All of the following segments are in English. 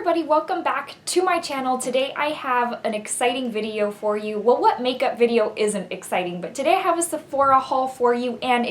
everybody, welcome back to my channel. Today I have an exciting video for you. Well, what makeup video isn't exciting? But today I have a Sephora haul for you, and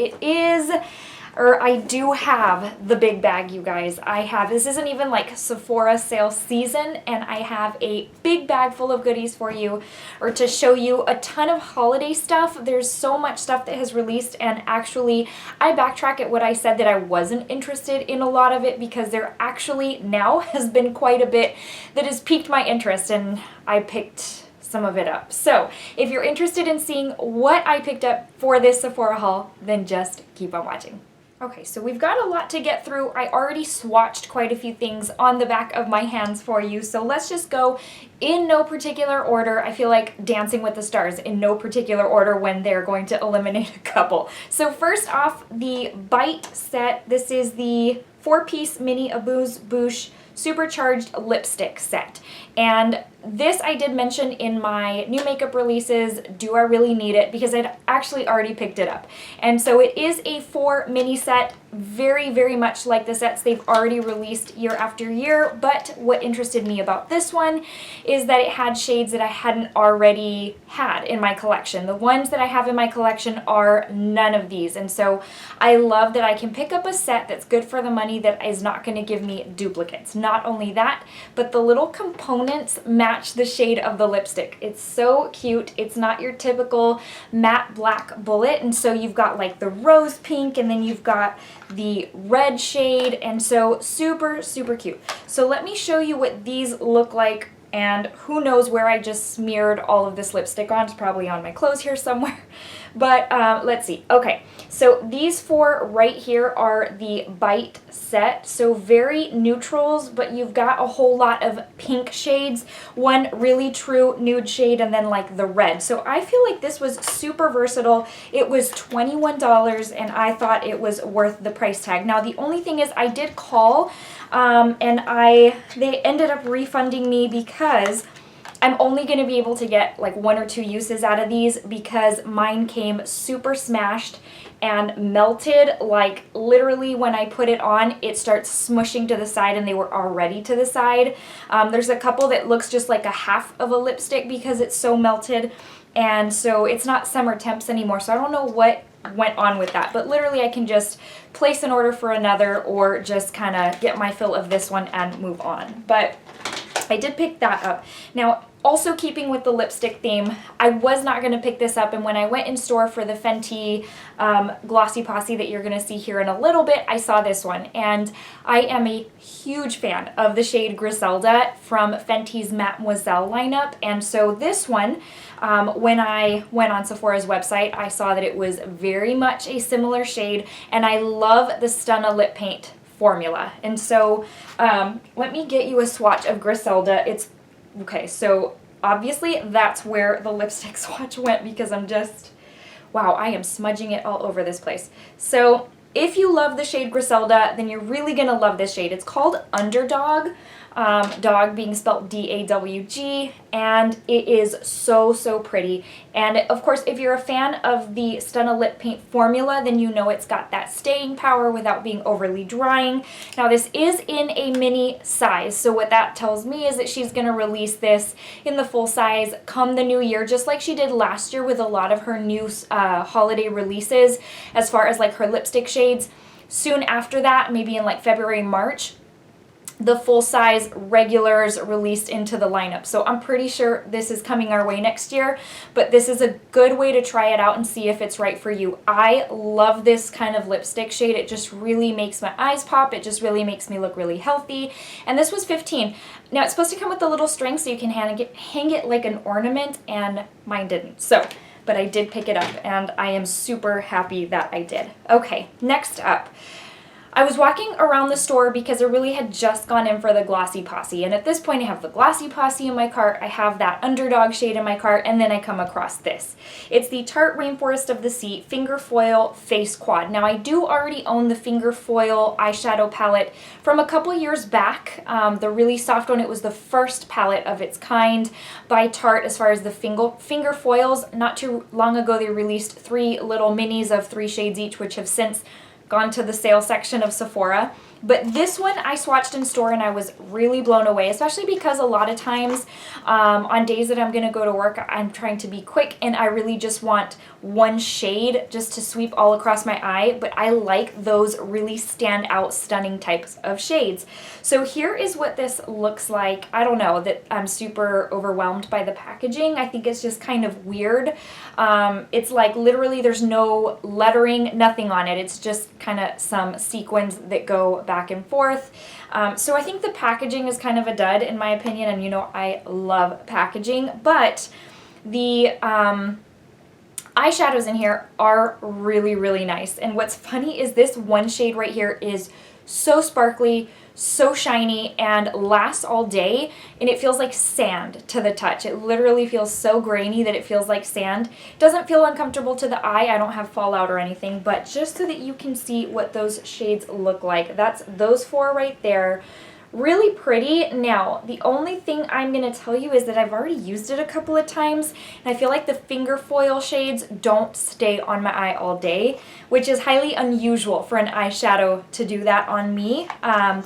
I do have the big bag, you guys. This isn't even like Sephora sale season, and I have a big bag full of goodies for you, or to show you a ton of holiday stuff. There's so much stuff that has released, and actually I backtrack at what I said that I wasn't interested in a lot of it, because there actually now has been quite a bit that has piqued my interest, and I picked some of it up. So if you're interested in seeing what I picked up for this Sephora haul, then just keep on watching. Okay, so we've got a lot to get through. I already swatched quite a few things on the back of my hands for you, so let's just go in no particular order. I feel like Dancing with the Stars, in no particular order when they're going to eliminate a couple. So first off, the Bite set. This is the 4-piece mini Amuse Bouche Supercharged lipstick set. And this I did mention in my new makeup releases, do I really need it? Because I'd actually already picked it up. And so it is a 4 mini set, very, very much like the sets they've already released year after year. But what interested me about this one is that it had shades that I hadn't already had in my collection. The ones that I have in my collection are none of these. And so I love that I can pick up a set that's good for the money, that is not going to give me duplicates. Not only that, but the little components match the shade of the lipstick. It's so cute. It's not your typical matte black bullet, and so you've got like the rose pink, and then you've got the red shade, and so super, super cute. So let me show you what these look like, and who knows where I just smeared all of this lipstick on. It's probably on my clothes here somewhere. But let's see. Okay, so these 4 right here are the Bite set. So very neutrals, but you've got a whole lot of pink shades, one really true nude shade, and then like the red. So I feel like this was super versatile. It was $21, and I thought it was worth the price tag. Now the only thing is, I did call, and they ended up refunding me because I'm only going to be able to get like 1 or 2 uses out of these, because mine came super smashed and melted. Like literally when I put it on, it starts smushing to the side, and they were already to the side. There's a couple that looks just like a half of a lipstick because it's so melted, and so it's not summer temps anymore. So I don't know what went on with that, but literally I can just place an order for another, or just kind of get my fill of this one and move on. But I did pick that up. Now, also keeping with the lipstick theme, I was not going to pick this up, and when I went in store for the Fenty Glossy Posse that you're going to see here in a little bit, I saw this one, and I am a huge fan of the shade Griselda from Fenty's Mademoiselle lineup, and so this one, when I went on Sephora's website, I saw that it was very much a similar shade, and I love the Stunna lip paint formula. And so let me get you a swatch of Griselda. Okay, so obviously that's where the lipstick swatch went, because wow, I am smudging it all over this place. So if you love the shade Griselda, then you're really gonna love this shade. It's called Underdawg, dog being spelled D-A-W-G, and it is so, so pretty. And of course, if you're a fan of the Stunna lip paint formula, then you know it's got that staying power without being overly drying. Now this is in a mini size, so what that tells me is that she's going to release this in the full size come the new year, just like she did last year with a lot of her new holiday releases as far as like her lipstick shades. Soon after that, maybe in like February, March, the full-size regulars released into the lineup. So I'm pretty sure this is coming our way next year, but this is a good way to try it out and see if it's right for you. I love this kind of lipstick shade. It just really makes my eyes pop. It just really makes me look really healthy. And this was $15. Now it's supposed to come with a little string so you can hang it like an ornament, and mine didn't. So, but I did pick it up, and I am super happy that I did. Okay, next up. I was walking around the store because I really had just gone in for the Glossy Posse, and at this point I have the Glossy Posse in my cart, I have that Underdawg shade in my cart, and then I come across this. It's the Tarte Rainforest of the Sea Finger Foil Face Quad. Now I do already own the Finger Foil eyeshadow palette from a couple years back, the really soft one. It was the first palette of its kind by Tarte as far as the finger foils. Not too long ago they released 3 little minis of 3 shades each, which have since gone to the sale section of Sephora. But this one I swatched in store and I was really blown away, especially because a lot of times on days that I'm going to go to work, I'm trying to be quick and I really just want one shade just to sweep all across my eye, but I like those really stand out, stunning types of shades. So here is what this looks like. I don't know that I'm super overwhelmed by the packaging. I think it's just kind of weird. It's like literally there's no lettering, nothing on it. It's just kind of some sequins that go back and forth. So I think the packaging is kind of a dud in my opinion, and you know I love packaging, but the eyeshadows in here are really, really nice. And what's funny is this one shade right here is so sparkly, so shiny, and lasts all day, and it feels like sand to the touch. It literally feels so grainy that it feels like sand. Doesn't feel uncomfortable to the eye. I don't have fallout or anything, but just so that you can see what those shades look like. That's those four right there. Really pretty. Now, the only thing I'm going to tell you is that I've already used it a couple of times, and I feel like the finger foil shades don't stay on my eye all day, which is highly unusual for an eyeshadow to do that on me.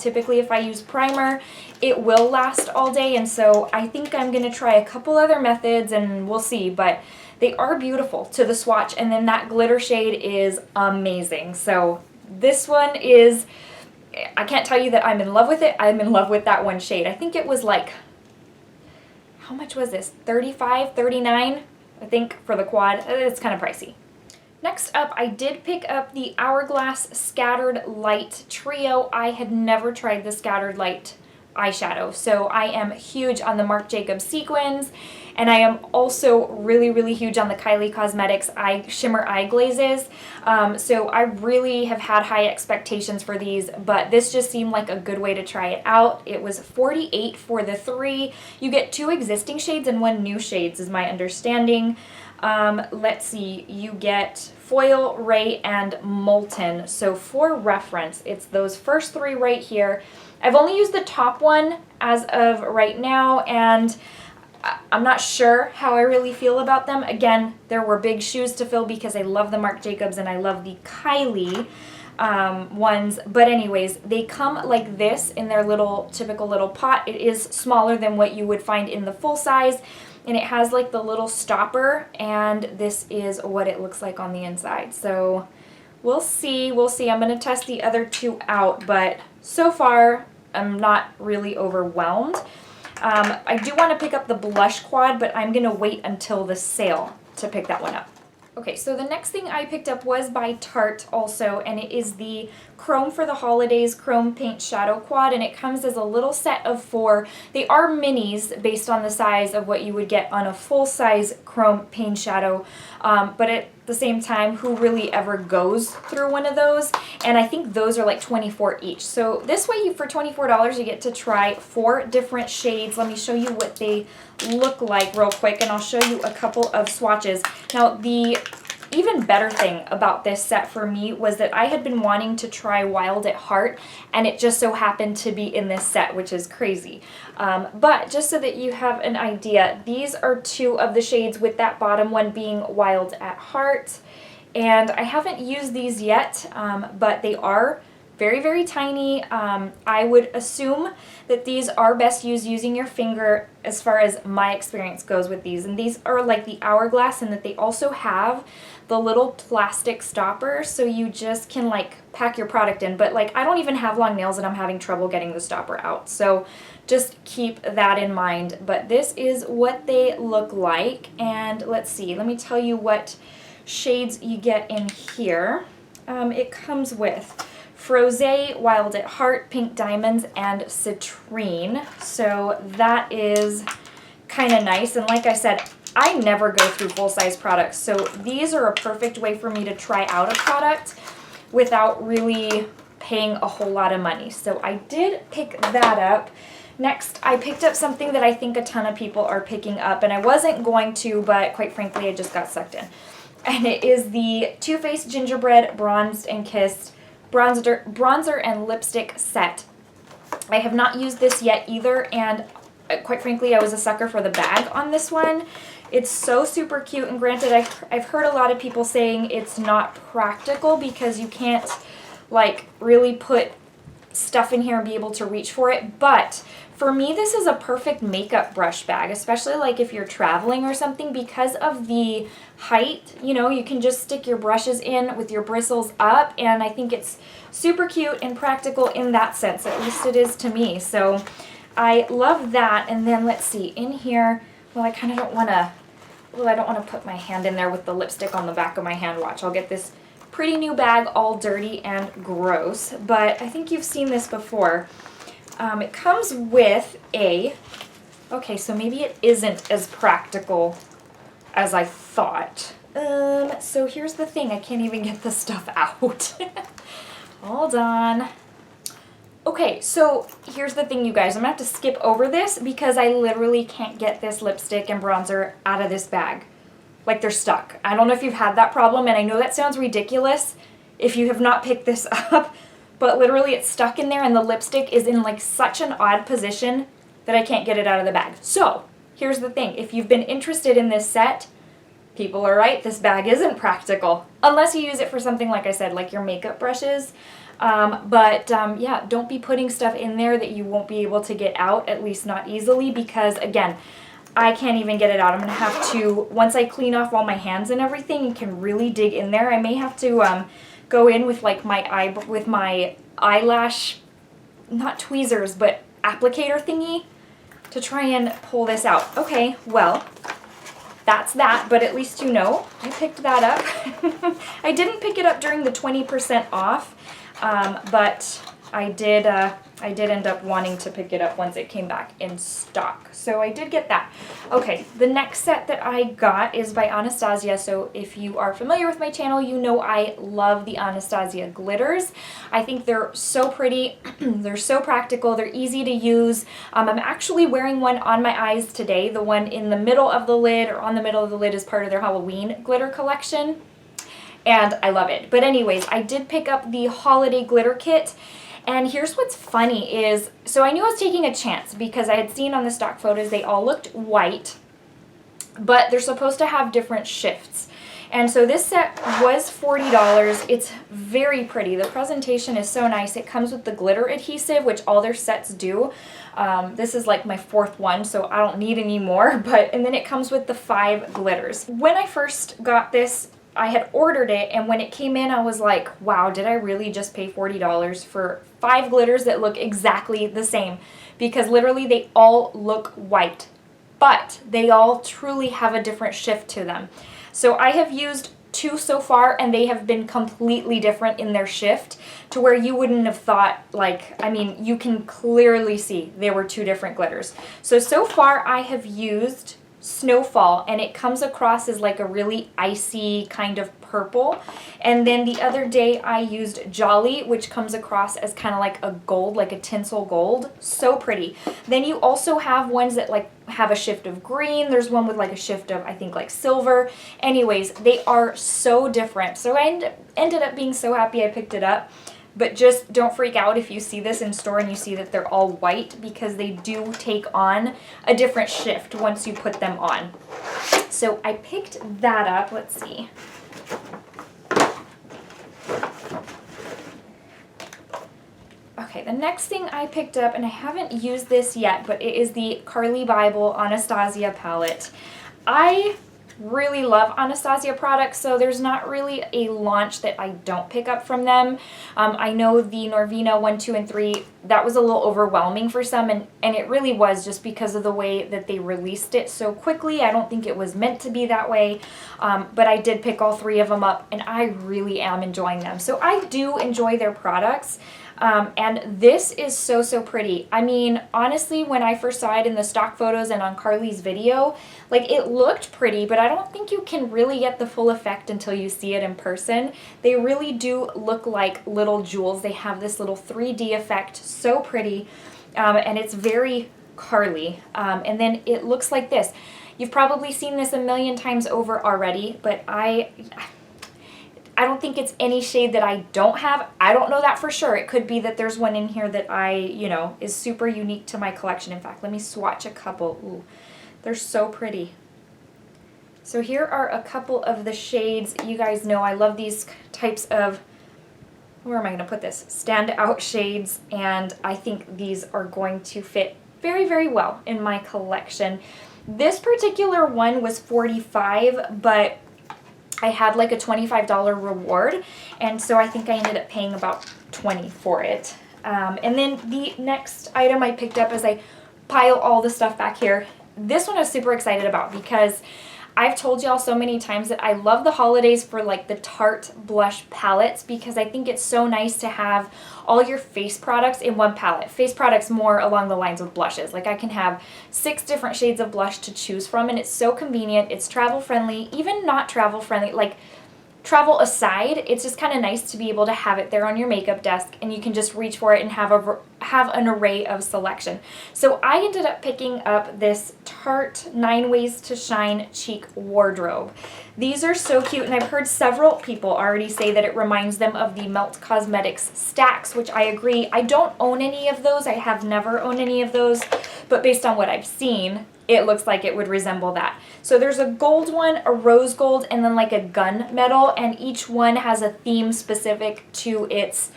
Typically, if I use primer, it will last all day, and so I think I'm going to try a couple other methods, and we'll see, but they are beautiful to the swatch, and then that glitter shade is amazing. So this one is... I can't tell you that I'm in love with it. I'm in love with that one shade. I think it was like, how much was this? $35, $39, I think, for the quad. It's kind of pricey. Next up, I did pick up the Hourglass Scattered Light Trio. I had never tried the Scattered Light eyeshadow, so I am huge on the Marc Jacobs sequins, and I am also really, really huge on the Kylie Cosmetics shimmer eye glazes. So I really have had high expectations for these, but this just seemed like a good way to try it out. It was $48 for the three. You get 2 existing shades and 1 new shades is my understanding. Let's see, you get Foil, Ray, and Molten. So for reference, it's those first 3 right here. I've only used the top one as of right now, and I'm not sure how I really feel about them. Again, there were big shoes to fill because I love the Marc Jacobs and I love the Kylie ones. But anyways, they come like this in their typical little pot. It is smaller than what you would find in the full size, and it has like the little stopper, and this is what it looks like on the inside. So we'll see. We'll see. I'm going to test the other 2 out, but so far I'm not really overwhelmed. I do want to pick up the blush quad, but I'm going to wait until the sale to pick that one up. Okay, so the next thing I picked up was by Tarte also, and it is the Chrome for the Holidays Chrome Paint Shadow Quad, and it comes as a little set of 4. They are minis based on the size of what you would get on a full-size Chrome Paint Shadow, but at the same time, who really ever goes through one of those? And I think those are like $24 each. So this way, for $24, you get to try 4 different shades. Let me show you what they look like real quick, and I'll show you a couple of swatches. Now, the even better thing about this set for me was that I had been wanting to try Wild at Heart, and it just so happened to be in this set, which is crazy. But just so that you have an idea, these are 2 of the shades, with that bottom one being Wild at Heart. And I haven't used these yet, but they are very, very tiny. I would assume that these are best used using your finger as far as my experience goes with these. And these are like the Hourglass, and that they also have the little plastic stopper, so you just can like pack your product in. But like, I don't even have long nails and I'm having trouble getting the stopper out, so just keep that in mind. But this is what they look like, and let's see, let me tell you what shades you get in here. It comes with Frosé, Wild at Heart, Pink Diamonds, and Citrine. So that is kind of nice. And like I said, I never go through full-size products, so these are a perfect way for me to try out a product without really paying a whole lot of money. So I did pick that up. Next, I picked up something that I think a ton of people are picking up, and I wasn't going to, but quite frankly, I just got sucked in. And it is the Too Faced Gingerbread Bronzed and Kissed Bronzer and Lipstick Set. I have not used this yet either, and quite frankly, I was a sucker for the bag on this one. It's so super cute, and granted, I've heard a lot of people saying it's not practical because you can't like really put stuff in here and be able to reach for it. But for me, this is a perfect makeup brush bag, especially like if you're traveling or something, because of the height. You know, you can just stick your brushes in with your bristles up, and I think it's super cute and practical in that sense. At least it is to me. So I love that. And then let's see, in here, well, I kind of don't want to, well, I don't want to put my hand in there with the lipstick on the back of my hand. Watch, I'll get this pretty new bag all dirty and gross, but I think you've seen this before. It comes with a, okay, so maybe it isn't as practical as I thought. So here's the thing, I can't even get the stuff out. Hold on. Okay, so here's the thing, you guys. I'm gonna have to skip over this because I literally can't get this lipstick and bronzer out of this bag. Like, they're stuck. I don't know if you've had that problem, and I know that sounds ridiculous if you have not picked this up, but literally it's stuck in there and the lipstick is in like such an odd position that I can't get it out of the bag. So here's the thing. If you've been interested in this set, people are right. This bag isn't practical unless you use it for something, like I said, like your makeup brushes. Yeah, don't be putting stuff in there that you won't be able to get out, at least not easily, because again, I can't even get it out. I'm going to have to, once I clean off all my hands and everything and can really dig in there, I may have to go in with like my eyelash, not tweezers, but applicator thingy to try and pull this out. Okay, well, that's that, but at least you know I picked that up. I didn't pick it up during the 20% off, but I did end up wanting to pick it up once it came back in stock. So I did get that. Okay, the next set that I got is by Anastasia. So if you are familiar with my channel, you know I love the Anastasia Glitters. I think they're so pretty. They're so practical. They're easy to use. I'm actually wearing one on my eyes today. The one in the middle of the lid, or on the middle of the lid, is part of their Halloween glitter collection. And I love it. But anyways, I did pick up the holiday glitter kit. And here's what's funny is, so I knew I was taking a chance because I had seen on the stock photos they all looked white, but they're supposed to have different shifts. And so this set was $40. It's very pretty. The presentation is so nice. It comes with the glitter adhesive, which all their sets do. This is like my 4th one, so I don't need any more. And then it comes with the 5 glitters. When I first got this, I had ordered it, and when it came in, I was like, wow, did I really just pay $40 for 5 glitters that look exactly the same? Because literally they all look white, but they all truly have a different shift to them. So I have used 2 so far, and they have been completely different in their shift to where you wouldn't have thought, like, I mean, you can clearly see they were 2 different glitters. So far I have used Snowfall, and it comes across as like a really icy kind of purple. And then the other day I used Jolly, which comes across as kind of like a gold, like a tinsel gold. So pretty. Then you also have ones that like have a shift of green. There's one with like a shift of, I think, like silver. Anyways, they are so different. So I ended up being so happy I picked it up. But just don't freak out if you see this in store and you see that they're all white, because they do take on a different shift once you put them on. So I picked that up. Let's see. Okay, the next thing I picked up, and I haven't used this yet, but it is the Carli Bybel Anastasia palette. I really love Anastasia products, so there's not really a launch that I don't pick up from them. I know the Norvina 1, 2, and 3, that was a little overwhelming for some, and it really was, just because of the way that they released it so quickly. I don't think it was meant to be that way, but I did pick all 3 of them up, and I really am enjoying them. So I do enjoy their products. And this is so pretty. I mean, honestly, when I first saw it in the stock photos and on Carli's video, like, it looked pretty, but I don't think you can really get the full effect until you see it in person. They really do look like little jewels. They have this little 3D effect, so pretty, and it's very Carli. And then it looks like this. You've probably seen this a million times over already, but I don't think it's any shade that I don't have. I don't know that for sure. It could be that there's one in here that is super unique to my collection. In fact, let me swatch a couple. Ooh, they're so pretty. So here are a couple of the shades. You guys know I love these types of where am I going to put this? Standout shades, and I think these are going to fit very, very well in my collection. This particular one was $45, but I had like a $25 reward, and so I think I ended up paying about $20 for it. And then the next item I picked up as I pile all the stuff back here, this one I was super excited about because I've told y'all so many times that I love the holidays for like the Tarte blush palettes, because I think it's so nice to have all your face products in one palette. Face products more along the lines of blushes. Like I can have 6 different shades of blush to choose from, and it's so convenient. It's travel friendly, even not travel friendly, like travel aside, it's just kind of nice to be able to have it there on your makeup desk, and you can just reach for it and have an array of selection. So I ended up picking up this Tarte 9 Ways to Shine Cheek Wardrobe. These are so cute, and I've heard several people already say that it reminds them of the Melt Cosmetics stacks, which I agree. I don't own any of those. I have never owned any of those, but based on what I've seen, it looks like it would resemble that. So there's a gold one, a rose gold, and then like a gunmetal, and each one has a theme specific to its,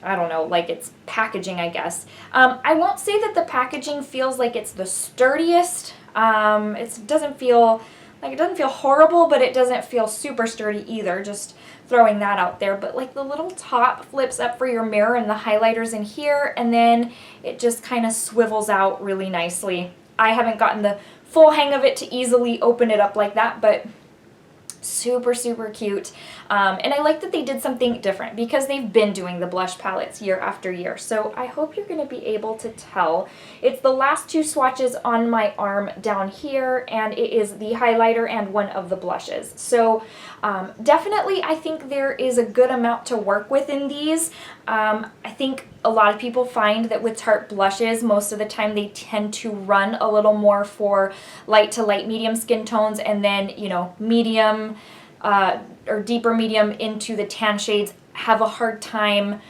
I don't know, like its packaging, I guess. I won't say that the packaging feels like it's the sturdiest. It doesn't feel horrible, but it doesn't feel super sturdy either. Just throwing that out there. But like the little top flips up for your mirror, and the highlighters in here, and then it just kind of swivels out really nicely. I haven't gotten the full hang of it to easily open it up like that, but super, super cute. And I like that they did something different because they've been doing the blush palettes year after year. So I hope you're going to be able to tell. It's the last 2 swatches on my arm down here, and it is the highlighter and one of the blushes. So definitely I think there is a good amount to work with in these. I think a lot of people find that with Tarte blushes, most of the time they tend to run a little more for light to light medium skin tones, and then, you know, medium or deeper medium into the tan shades have a hard time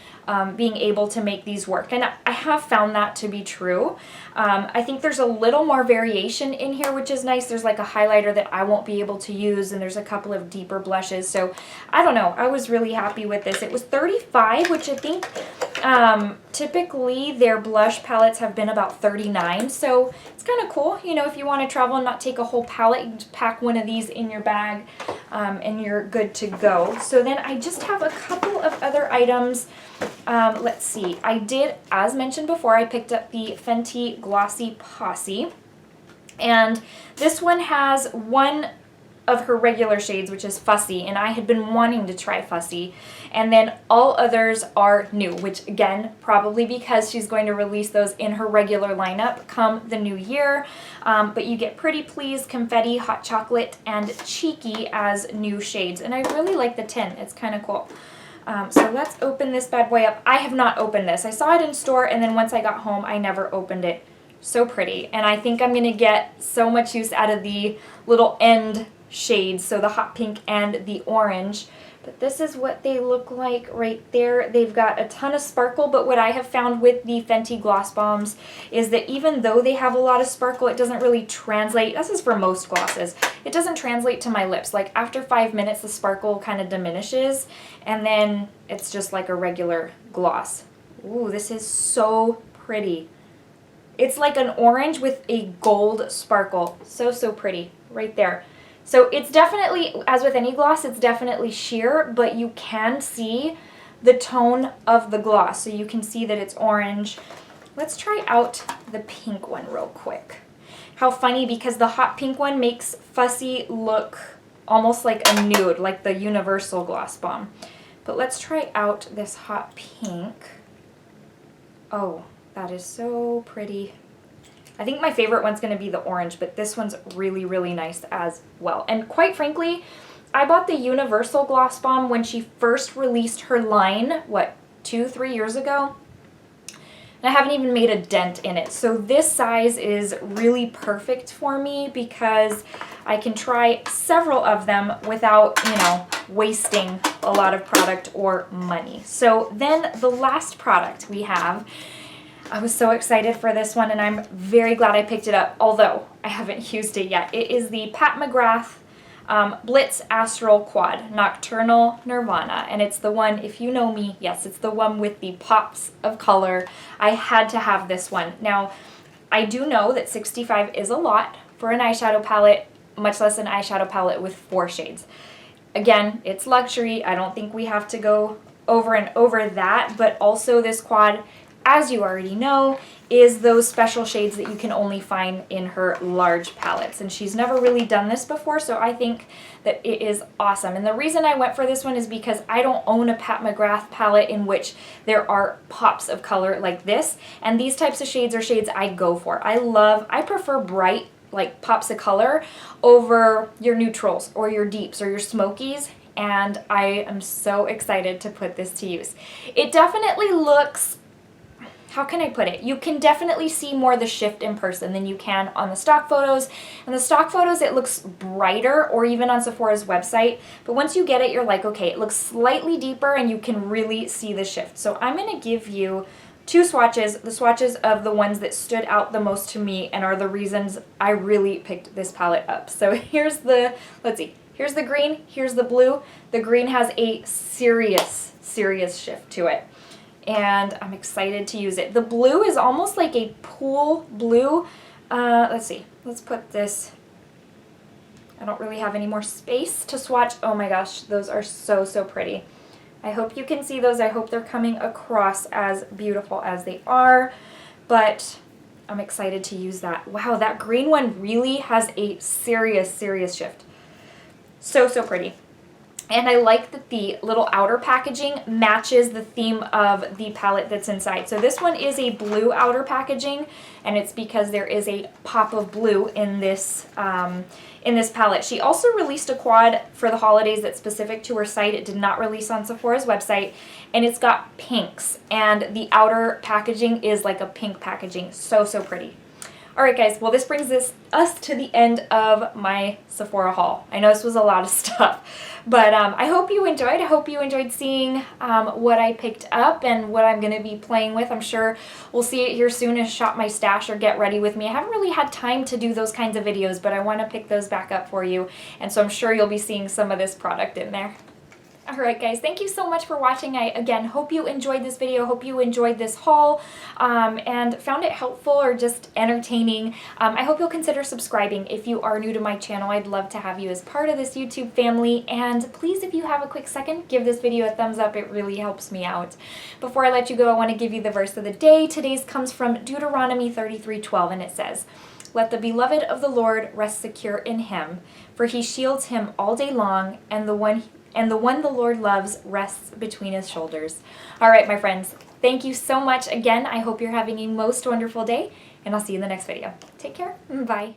being able to make these work. And I have found that to be true. I think there's a little more variation in here, which is nice. There's like a highlighter that I won't be able to use, and there's a couple of deeper blushes. So I don't know. I was really happy with this. It was $35, which I think typically their blush palettes have been about $39. So it's kind of cool. You know, if you want to travel and not take a whole palette, you can just pack one of these in your bag and you're good to go. So then I just have a couple of other items. Let's see. I did, as mentioned before, I picked up the Fenty Glossy Posse. And this one has one of her regular shades, which is Fussy, and I had been wanting to try Fussy. And then all others are new, which again, probably because she's going to release those in her regular lineup come the new year. But you get Pretty Please, Confetti, Hot Chocolate, and Cheeky as new shades. And I really like the tin. It's kind of cool. So let's open this bad boy up. I have not opened this. I saw it in store, and then once I got home, I never opened it. So pretty. And I think I'm going to get so much use out of the little end shades, so the hot pink and the orange. But this is what they look like right there. They've got a ton of sparkle, but what I have found with the Fenty Gloss Bombs is that even though they have a lot of sparkle, it doesn't really translate. This is for most glosses. It doesn't translate to my lips. Like after 5 minutes, the sparkle kind of diminishes, and then it's just like a regular gloss. Ooh, this is so pretty. It's like an orange with a gold sparkle. So, so pretty right there. So it's definitely, as with any gloss, it's definitely sheer, but you can see the tone of the gloss. So you can see that it's orange. Let's try out the pink one real quick. How funny, because the hot pink one makes Fussy look almost like a nude, like the Universal Gloss Bomb. But let's try out this hot pink. Oh, that is so pretty. I think my favorite one's going to be the orange, but this one's really, really nice as well. And quite frankly, I bought the Universal Gloss Bomb when she first released her line, what, 2-3 years ago? And I haven't even made a dent in it. So this size is really perfect for me because I can try several of them without, you know, wasting a lot of product or money. So then the last product we have, I was so excited for this one, and I'm very glad I picked it up, although I haven't used it yet. It is the Pat McGrath Blitz, Astral, Quod, Nocturnal, Nirvana. And it's the one, if you know me, yes, it's the one with the pops of color. I had to have this one. Now, I do know that 65 is a lot for an eyeshadow palette, much less an eyeshadow palette with 4 shades. Again, it's luxury. I don't think we have to go over and over that, but also this Quod, as you already know, is those special shades that you can only find in her large palettes. And she's never really done this before, so I think that it is awesome. And the reason I went for this one is because I don't own a Pat McGrath palette in which there are pops of color like this. And these types of shades are shades I go for. I prefer bright, like pops of color over your neutrals or your deeps or your smokies. And I am so excited to put this to use. It definitely looks, how can I put it? You can definitely see more the shift in person than you can on the stock photos. In the stock photos, it looks brighter, or even on Sephora's website. But once you get it, you're like, okay, it looks slightly deeper and you can really see the shift. So I'm going to give you 2 swatches, the swatches of the ones that stood out the most to me and are the reasons I really picked this palette up. So here's the, let's see, here's the green, here's the blue. The green has a serious shift to it. And I'm excited to use it. The blue is almost like a pool blue. Let's see, let's put this, I don't really have any more space to swatch. Oh my gosh, those are so pretty. I hope you can see those. I hope they're coming across as beautiful as they are, but I'm excited to use that. Wow, that green one really has a serious shift. So pretty. And I like that the little outer packaging matches the theme of the palette that's inside. So this one is a blue outer packaging, and it's because there is a pop of blue in this palette. She also released a Quod for the holidays that's specific to her site. It did not release on Sephora's website, and it's got pinks, and the outer packaging is like a pink packaging. So pretty. Alright guys, well this brings us to the end of my Sephora haul. I know this was a lot of stuff, but I hope you enjoyed. I hope you enjoyed seeing what I picked up and what I'm going to be playing with. I'm sure we'll see it here soon as Shop My Stash or Get Ready With Me. I haven't really had time to do those kinds of videos, but I want to pick those back up for you, and so I'm sure you'll be seeing some of this product in there. Alright guys, thank you so much for watching. I, again, hope you enjoyed this video, hope you enjoyed this haul, and found it helpful or just entertaining. I hope you'll consider subscribing if you are new to my channel. I'd love to have you as part of this YouTube family, and please, if you have a quick second, give this video a thumbs up. It really helps me out. Before I let you go, I want to give you the verse of the day. Today's comes from Deuteronomy 33:12, and it says, "Let the beloved of the Lord rest secure in him, for he shields him all day long, and the one the Lord loves rests between his shoulders." All right, my friends, thank you so much. Again, I hope you're having a most wonderful day, and I'll see you in the next video. Take care. Bye.